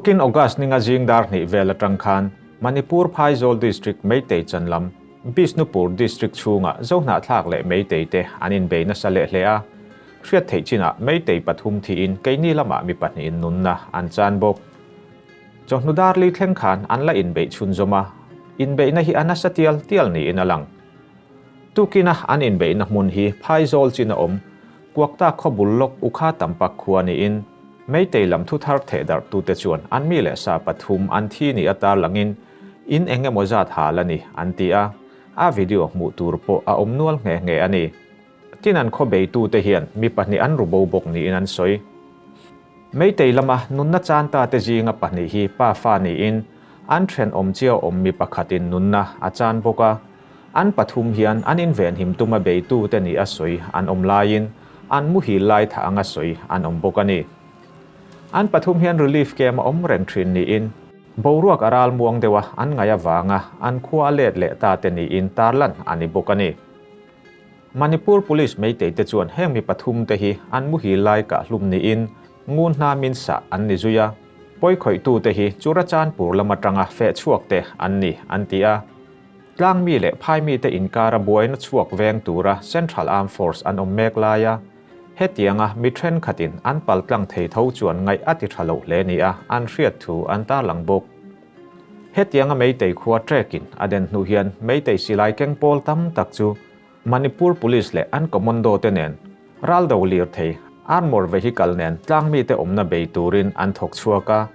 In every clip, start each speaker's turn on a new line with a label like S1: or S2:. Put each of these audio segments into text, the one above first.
S1: tukin August ninga jingdar ni vela tangkhan Manipur Phaizawl district Meitei Chanlam Bisnupur district chunga zona thlak le Meitei te anin beina sale hlea hriat thei china Meitei pathum thi in keini lama mi pahni in nunna an chan bok chohnudar li thleng khan an la in be chhun zoma in beina hi anasatial tial ni in alang tukina an in beina mun hi Phaizawl china kuakta khobul lok ukha tampak khuani in Meitei lam thu thar the dar tu te chuan an mi le sa pathum an thi ni atar langin in enge mozat halani antia a video mu tur po a nual nge ani tinan kho be tu te hian mi pahni an rubo bok ni in an soi Meitei lama nunna chan ta te jinga pahni hi pa fa ni in an thren chiao mi pakhatin nunna a chan boka an pathum hian an in ven him tuma be tu te ni a soi an lain an mu hi lai tha anga soi an bokani an pathum hian relief kem reng thin ni in boruak aral muang dewa an ngaya wanga an khua let le ta te ni in tarlan ani bokani Manipur police Meitei te chuan heng mi pathum te hi an mu hi lai ka hlum ni in ngun na min sa an ni zuya poi khoi tu te hi churachan pur lamatanga fe chuak te an ni antia tlang mi le phai mi te in kara boina chuak veng tura Central Armed Force an mek laya hetianga mi thren khatin an paltlang thei tho chuan ngai ati thalo le ni a an hriat thu an ta langbok hetianga Meitei khuwa trekin aden nu hian Meitei silai keng pol tam tak chu Manipur police le an commando te nen ral do lir thei armor vehicle nen tlang mi te omna be turin an thok chuaka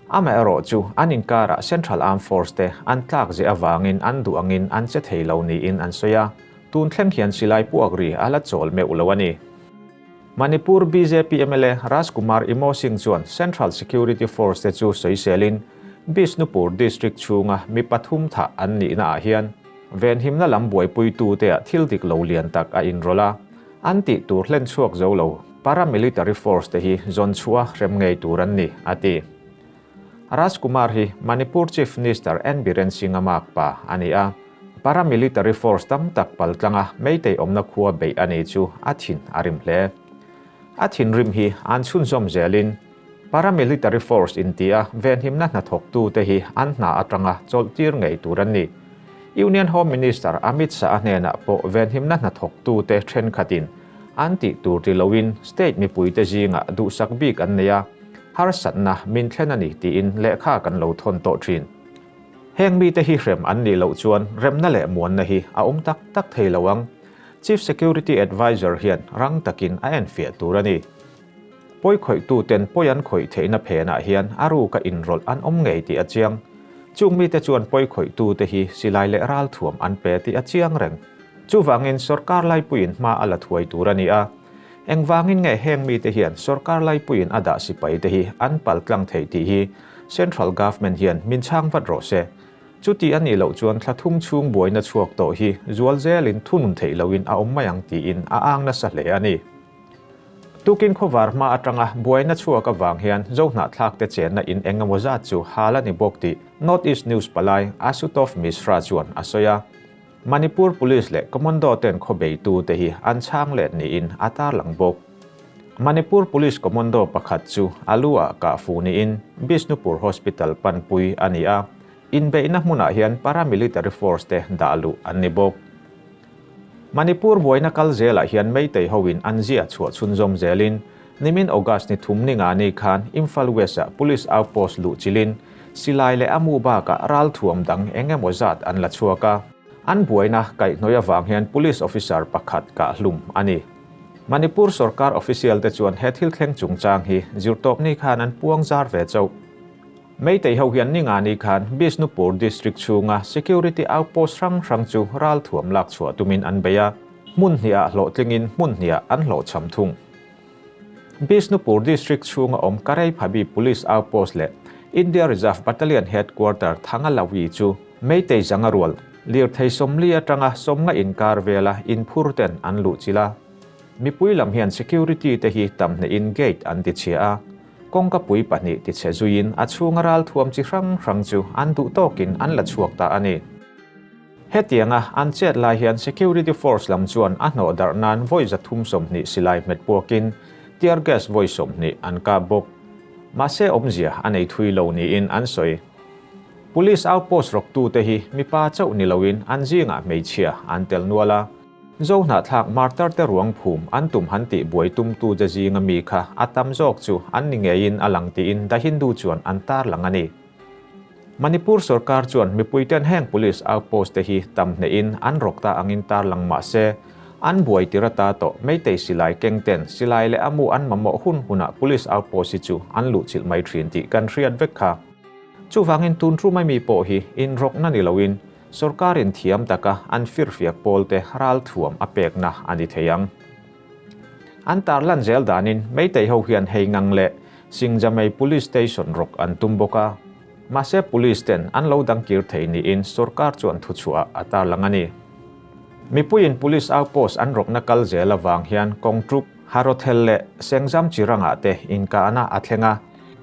S1: ama ero chu an inkara Central Armed Force te an tlak je awangin an du angin an che thei lo ni in an soya tun thleng hian silai puagri ala chol me ulawani Manipur BJP MLA Rajkumar Imosing chuan Central Security Force te chu soiselin Bisnupur district chunga mi pathum tha an ni na hian ven himna lam buai pui tu te thildik lo lian tak a inrola anti tur hlen chuak zo lo paramilitary force te hi zon chua rem ngei turan ni ati Rajkumar hi Manipur Chief Minister N Biren Singh amak pa ania paramilitary force tam tak paltlanga Meitei omna khuwa be ani chu athin arim hle athin rim hi an chun zom zelin paramilitary force intia ven himna na thok tu te hi an na atanga choltir ngei turan ni Union Home Minister Amit Shah nena po ven himna na thok tu te thren khatin anti turti lowin state mi pui te jinga du sak bik an neya har satna min thlenani ti in lekha kan lo thon to thin heng mi te hi rem an ni lo chuan remna le muan na hi a tak tak thei lawang Chief Security Advisor hian rang takin a en fia turani poi khoi tu ten poyan khoi theina phena hian aru ka inrol an ngei ti achiang chung mi te chuan poi khoi tu te hi silai le ral thuam an pe ti achiang reng chu wangin sarkar lai puin ma ala thuai turani a eng wangin nge heng mi te hian sarkar lai puin ada sipai te hi an paltlang thei ti hi central government hian min chang wat ro se chuti ani lo chuan thlathum chung boina chuak to hi zual zelin thunun thei loin a mayang ti in a ang na sa hle ani tukin khowar ma atanga boina chuak awang hian zona thlak te chen na in engamoza chu halani bokti North East News palai Asutov Misra chuan asoya Manipur police le commando ten khobei tu te hi an chang le ni in atar langbok Manipur police commando pakhat chu alua ka fu ni in Bisnupur hospital panpui ania in beina hmuna hian paramilitary force te dalu anibok Manipur boina kal zela hian Meitei hoin anzia chua chunzom zelin nimin August ni thumni nga ni khan Imphal West police outpost lu chilin silai le amu ba ka ral thuam dang engemozat an la chuaka an boina kai noya wang hian police officer pakhat ka hlum ani Manipur sarkar official te chuan hethil thleng chungchang hi zirtop ni khan an puang zar ve chau Meitei ho hian ni nga ni khan Bisnupur district chunga security outpost rang chu ral thuam lak chua tumin an beya mun hnia lo tlingin mun hnia an lo cham thung Bisnupur district chunga karei phabi police outpost le India Reserve Battalion headquarter thangalawi chu Meitei zangarwal lir thei somli atanga somnga inkar vela in phurten an lu chila mipui lam hian security te hi tamne in gate an ti chia kongka pui pani ti chezuin achungaral thuam chi rang chu an du tokin an la chuak ta ani hetianga an chet lai hian security force lam chuan a no dar nan voice thum som ni silai met pokin tear gas voice som ni an ka bok มาเซอมเจียอันไอทุยโลนีอินอันสวย Police outpost rok tu te hi mi pa chau ni loin an jinga meichia an tel nuala zo na thak martar te ruang phum an tum han ti buai tum tu ja jinga mi kha atam jok chu an ni nge in alang ti in da hindu chuan an tar langani Manipur sarkar chuan mi puiten heng police outpost te hi tam ne in an rokta angin tar lang ma se an buai tirata to meitei silai kengten silai le amu an mamo hun huna police outpost chu an lu chil mai thrin ti kan riat vek kha chu wangin tun tru mai mi po hi in rok na ni loin sarkarin thiam taka an fir fiak polte ral thuam apek na ani theyang an tar lan zel danin meitei ho hian heingang le singjamei police station rok an tumboka mase police ten an lo dang kir thei ni in sarkar chuan thu chua atar langani mipuin police outpost an rok na kal zela wang hian kongtrup harothel le sengjam chiranga te inka ana athlenga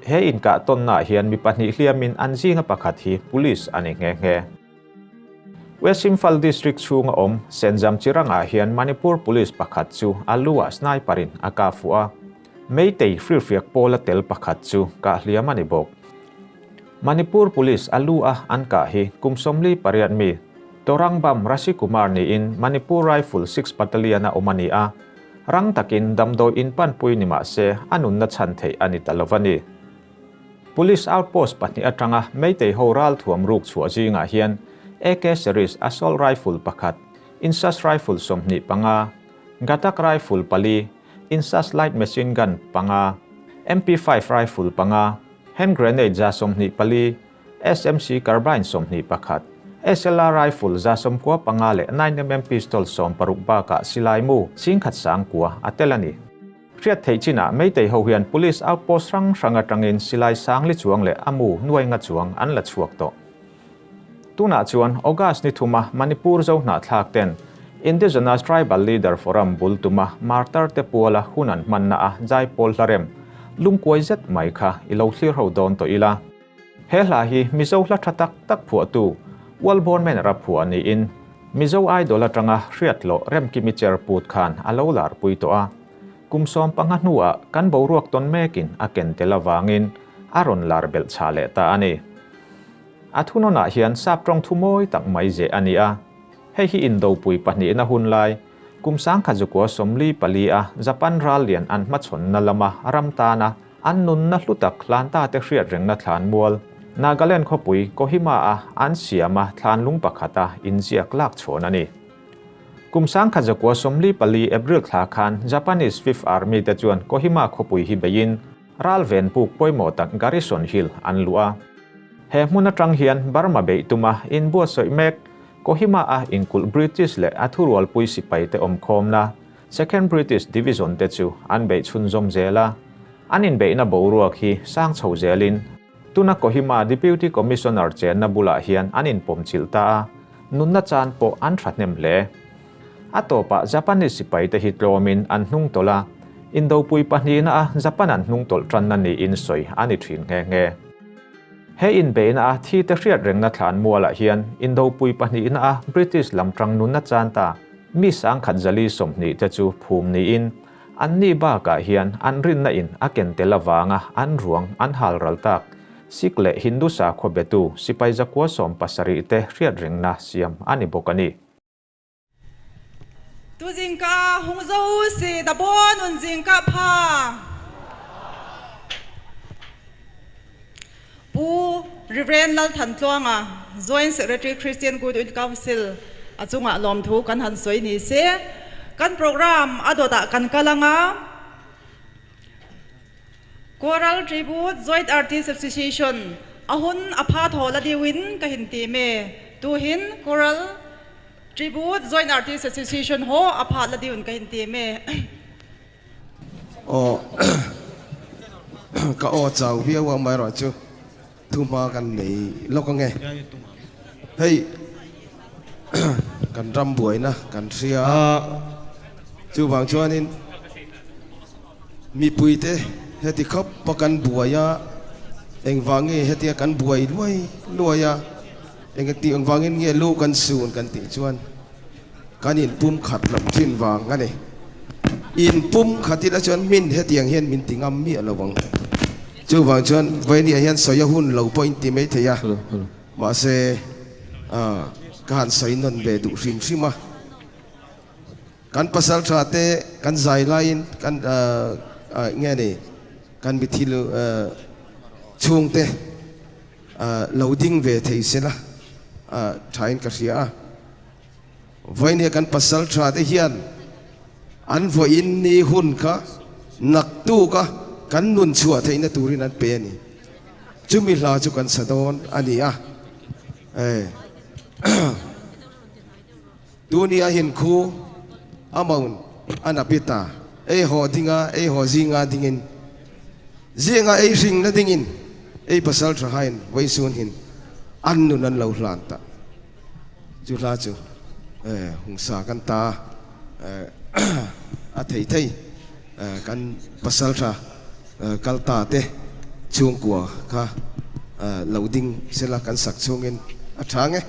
S1: he inka tonna hian mi pahnih hliamin an jinga pakhat hi police ani nge West Imphal district chunga om senjam chiranga hian Manipur police pakhat chu alua sniperin akafua meitei free fiak pola tel pakhat chu ka hliamani bok Manipur police alua anka hi kumsomli pariat mi Torangbam Rashi Kumar ni in Manipur Rifle 6 Battalion a omani a rang takin damdo in panpui ni ma se anun na chanthei ani talovani Police outpost pahni atanga meitei horal thuam ruk chua jinga hian AK series assault rifle pakhat insas rifle somni panga gatak rifle pali insas light machine gun panga MP5 rifle panga hand grenade za somni pali SMC carbine somni pakhat SLR rifle za somkwa panga le 9mm pistol som parukba ka silai mu singkhat sang kwa atelani riat thei china meitei ho hian police outpost rang atangin silai sang li chuang le amu nuai nga chuang an la chuak to tuna chuan August ni thuma Manipur zo na thlak ten Indigenous Tribal Leader Forum bultuma martar te puala hunan manna a jai pol hlarem lungkoi zet mai kha ilo thlir ho don to ila hela hi mizo hla thatak tak phu tu walborn men ra phu ani in mizo idol atanga hriatlo rem kimi cher put khan alo lar pui to a kumsom panganua kan boruak ton mekin aken telawangin aron larbel chale ta ani athunona hian saptrong thumoi tak mai je ania hei hi indo pui pahni na hunlai kumsang khajukwa somli palia Japan ralian an machon na lama ramtana annun na hlutak klanta te hriat rengna thlan mual Nagaland khopui Kohima a an siama thlan lung pakhata injiak lak chhon ani kumsang khajakwa somli pali April thla khan Japanese 5th Army te chuan Kohima khopui hi bein ralven puk poimo tak Garrison Hill an lua he hmuna tang hian Burma be tuma in bo soi mek Kohima a inkul British le athurwal pui sipai te omkhomna second British division te chu an be chunjom zela anin be na boruak hi sang chho zelin tuna Kohima deputy commissioner chen na bula hian anin pomchilta nunna chan po an thatnem le atopa Japanese sipai te hitlomin an hnung tola indo pui pahni na a Japan an hnung tol tran na ni in soi ani thin nge he in be na a thi te hriat reng na thlan muala hian indo pui pahni na a British lamtang nunna chan ta mi sang khatjali somni te chu phum ni in an ni ba ka hian an rin na in aken telawanga an ruang an halral tak sikle hindu sa khobetu sipai zakwa som pasari te hriat reng na siam ani bokani
S2: tu jingka hungzo si dabon un jingka pha pu Reverend Lal Than Tluanga Joint Secretary Christian Goodwill Council achunga lom thu kan han soi ni se kan program adota kan kalanga Choral Tribute Joint Artists Association ahun apha thola diwin ka hinti me tu hin Choral Tribute Joint Artists Association ho apha la diun ka hinti me
S3: o ka o chau bia wa mai ro chu thu ma kan nei lo ka nge hey kan ram buai na kan sia chu bang chuanin mi pui te heti khop pakan buaya eng wangi heti kan buai luaya eng ti eng wangin nge lu kan sun kan ti chuan kanin pum khat lam thin wang ngani in pum khatila chuan min hetiang hian min tingam mi alawang chú vàng chuan với ni hiền soi hun lâu point tìm mấy thầy à mà sẽ cái hàn soi non về đủ sim sim mà kan pasal trate kan zai lain kan nghe này kan bị thi chung te loading về thầy sẽ là train cái gì à với ni kan pasal trate hiền an voi in ni hun ka nak tu ka kan nun chua thei na turin an pe ni chumi la chu kan sadon ani a dunia hin khu amaun anapita ho dinga ho zinga dingin zinga ring na dingin pasal trahain vai sun hin an nun an lo hlan ta chu la chu hung sa kan ta a thei thei kan pasal tra kalta te chung kwa kha loading sela kan sak chungin a thang e